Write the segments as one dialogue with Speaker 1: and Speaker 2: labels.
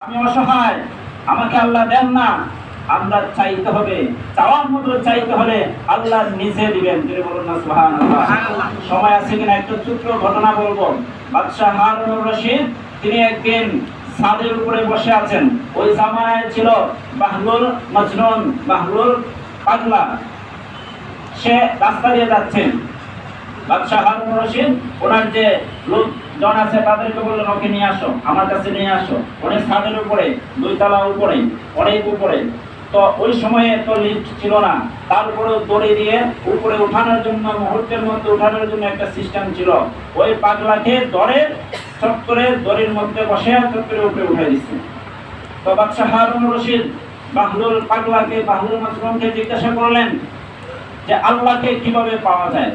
Speaker 1: আমি অসহায়, আমাকে আল্লাহ দেন না। আমরা চাইতে হবে, চাওয়ার মতো চাইতে হলে আল্লাহ নিজে দিবেন। তিনি বলুন না সুবহানাল্লাহ। সময় আছে কিনা একটু ছোট্ট ঘটনা বলবো। বাদশাহ হারুনুর রশিদ তিনি একদিন ছাদের উপরে বসে আছেন। ওই জামানায় ছিল বাহলুল মজনুন, বাহলুল পাগলা। সে রাস্তা দিয়ে যাচ্ছেন। বাদশাহ হারুনুর রশিদ ওনার যে লোকজন আছে তাদেরকে বললেন, ওকে নিয়ে আসো, আমার কাছে নিয়ে আসো। অনেক ছাদের উপরে, 2 তলা উপরে, অনেক উপরে। তো ওই সময়ে তো লিফট ছিল না, তারপরে দড়ি দিয়ে উপরে উঠানোর জন্য, মুহূর্তের মধ্যে উঠানোর জন্য একটা সিস্টেম ছিল। ওই পাগলাকে ধরে চত্বরের দড়ির মধ্যে বসে চত্বরের উপরে উঠাই দিচ্ছে। তো বাদশাহ হারুনুর রশিদ বাহলুল পাগলাকে, বাহলুল মজনুনকে জিজ্ঞাসা করলেন যে আল্লাহকে কিভাবে পাওয়া যায়,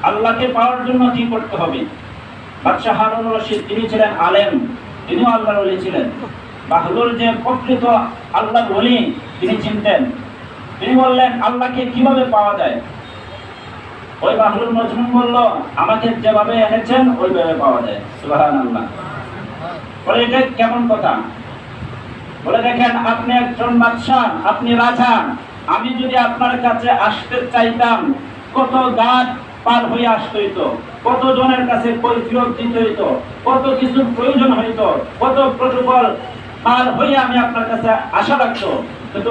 Speaker 1: আল্লাহকে পাওয়ার জন্য কি করতে হবে। বাদশাহ হারুনুর রশিদ তিনি ছিলেন আলেম, তিনিও আল্লাহর ওলি ছিলেন। বাহলুল যে প্রকৃত আল্লাহর ওলি তিনি চিনতেন। তিনি বললেন আল্লাহকে কিভাবে পাওয়া যায়। ওই বাহলুল মজনুন বলল, আমাকে যেভাবে এনেছেন ওইভাবে পাওয়া যায়। সুবহানাল্লাহ। বলে এটা কেমন কথা? বলে দেখেন, আপনি একজন বাদশাহ, আপনি রাজা। আমি যদি আপনার কাছে আসতে চাইতাম, কত গাছ পার হয়ে আসতে হইতো, কত জনের কাছে কৈফিয়ত দিতে হইতো, কত কিছুর প্রয়োজন হইতো, কত প্রটোকল পার হয়ে আমি আপনার কাছে আশা রাখতো। কিন্তু